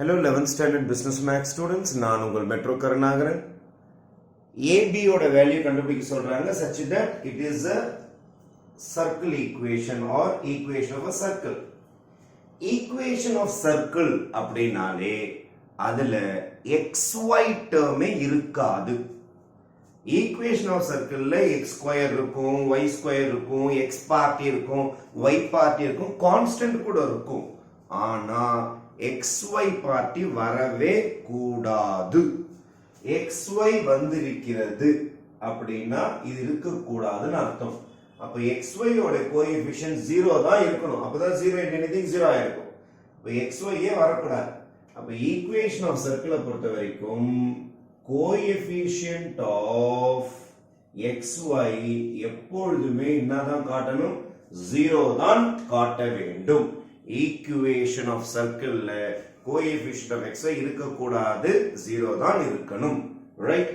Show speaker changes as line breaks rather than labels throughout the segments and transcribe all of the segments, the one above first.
Hello 11th standard business max students, நான் உங்கள் metro Karunakaran. AB ஓட வேல்யூ கண்டுபிடிக்க சொல்றாங்க such that it is a circle equation or equation of a circle. Equation of circle அப்படினாலே அதுல xy டேர்மே இருக்காது. Equation of circle ல x square இருக்கும், y square இருக்கும், x பார்ட் இருக்கும், y பார்ட் இருக்கும், கான்ஸ்டன்ட் கூட இருக்கும். ஆனா xy பார்ட்டி வரவே கூடாது. xy வந்திருக்கிறது அப்படின்னா இது இருக்க கூடாதுன்னு அர்த்தம். அப்ப xy ஓட கோஎஃபிஷியன்ட் 0 தான் இருக்கணும். அப்பதான் 0 into anything 0 ஆயிருக்கும். அப்ப xy ஏ வரக்கூடாது. அப்ப ஈக்குவேஷன் ஆஃப் சர்க்கிளை பொறுத்த வரைக்கும் கோஎஃபிஷியன்ட் ஆஃப் xy எப்பொழுதுமே என்னதான் காட்டணும்? 0 தான் காட்ட வேண்டும். ஈக்குவேஷன் ஆஃப் சர்க்கிள்ல கோஎஃபிஷியன்ட் ஆஃப் xy இருக்க கூடாது, 0 தான் இருக்கணும். ரைட்?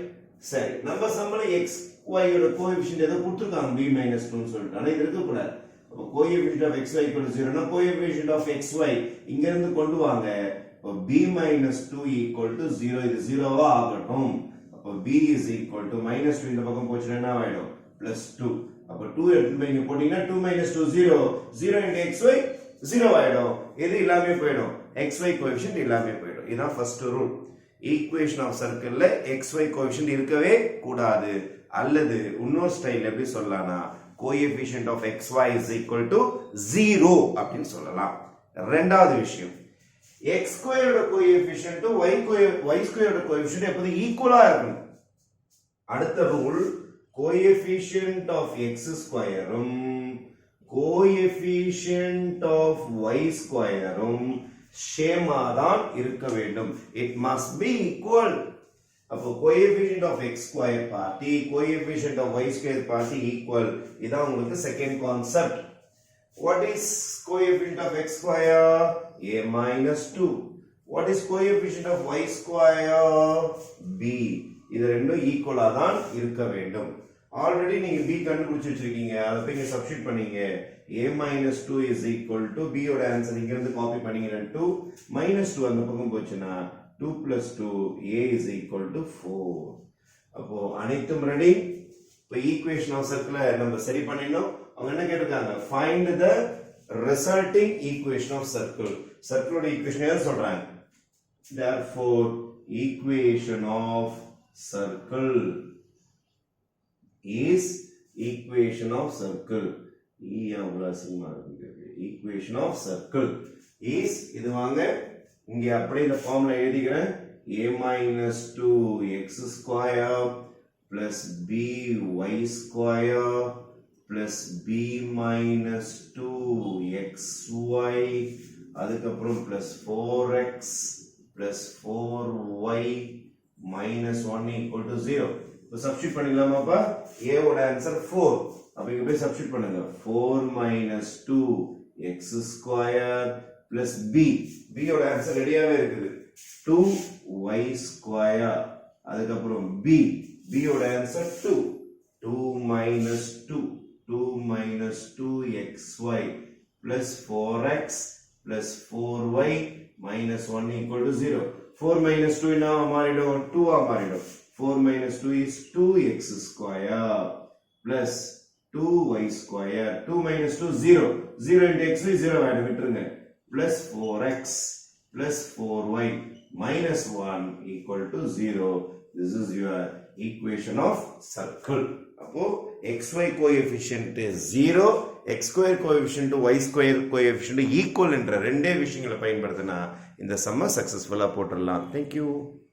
சரி, நம்ம சம்பள xy ஓட கோஎஃபிஷியன்ட் எதை கொடுத்திருக்காங்க? b - 2 ன்னு சொல்லிட்டு. ஆனா இது இருக்க கூடாது. அப்ப கோஎஃபிஷியன்ட் ஆஃப் xy = 0 னா கோஎஃபிஷியன்ட் ஆஃப் xy இங்க இருந்து கொண்டு வாங்க. அப்ப b - 2 = 0. இது 0வா ஆகட்டும். அப்ப b = -2 இந்த பக்கம் போச்சுனா என்ன ஆயிடும்? +2. அப்ப 2 எடுத்து போய் இங்க போட்டீங்கன்னா 2 - 2 0. 0 * xy 0 ஆயிடும். இது எல்லாமே போய்டும். xy கோஎஃபிஷியன்ட் எல்லாமே போய்டும். இதான் ஃபர்ஸ்ட் ரூல். ஈக்குவேஷன் ஆஃப் சர்க்கிள்ல xy கோஎஃபிஷியன்ட் இருக்கவே கூடாது. அல்லது இன்னொரு ஸ்டைல் எப்படி சொல்லலாம்னா கோஎஃபிஷியன்ட் ஆஃப் xy = 0 அப்படினு சொல்லலாம். இரண்டாவது விஷயம், x2 ஓட கோஎஃபிஷியன்ட் y2 ஓட கோஎஃபிஷியன்ட் எப்போதும் ஈக்குவலா இருக்கணும். அடுத்த rule, coefficient of x2 coefficient of y2 சேமா தான் இருக்க வேண்டும். It must be equal. அப்போ கோஎஃபிஷியன்ட் ஆஃப் x2 பார்ட்டி கோஎஃபிஷியன்ட் ஆஃப் y2 பார்ட்டி ஈக்குவல். இதான் உங்களுக்கு second concept. What is coefficient of x square? A minus 2. What is coefficient of y square? B. இது ரெண்டும் ஈக்குவலா தான் இருக்க வேண்டும். ஆல்ரெடி நீங்க b கண்டுபிடிச்சு வச்சிருக்கீங்க. அதை போய் இங்க சப்ஸ்டிட்யூட் பண்ணீங்க. a minus 2 is equal to b ஓட ஆன்சர் இங்க இருந்து காப்பி பண்ணீங்கன்னா 2 minus 2 அந்த பக்கம் போச்சுனா 2 plus 2 a is equal to 4. அப்போ அனைத்தும் ரெடி. இப்போ ஈக்குவேஷன் ஆஃப் சர்க்கிளை நம்ம சரி பண்ணினோம். அவங்க என்ன கேட்டிருக்காங்க? find the resulting equation of circle. சர்க்கிளோட ஈக்குவேஷன் என்ன சொல்றாங்க? therefore equation of circle is equation of circle. equation of circle is இது வாங்க இங்க அப்படியே இந்த ஃபார்முலா எழுதிக்கிறேன். a minus 2x square plus by square plus b minus 2xy அதுக்கப்புறம் plus 4x plus 4y minus 1 equal to 0. இப்போ substitute பண்ணிடலாமாப்பா? a ஓட answer 4. அப்ப இங்க போய் சப்ஸ்டிட்யூட் பண்ணுங்க. 4 minus 2x square plus b. b ஓட ஆன்சர் ரெடியாவே இருக்குது. 2y square அதுக்கப்புறம் b. b ஓட answer 2. 2 minus 2xy plus 4x plus 4y minus 1 equal to 0. 4 minus 2 என்ன மாறிடும்? 2 ஆ மாறிடும். 4 minus 2 is 2x square plus 2y square. 2 minus 2 0. 0 into x 0 ஆயிடும், விட்டுருங்க. plus 4x plus 4y minus 1 equal to 0. This is your equation of circle. அப்போ xy coefficient 0, x square coefficient y square coefficient equal என்ற ரெண்டே விஷயங்களை பயன்படுத்தினா இந்த சம்ம சக்சஸ்ஃபுல்லா போட்டுடலாம். Thank you.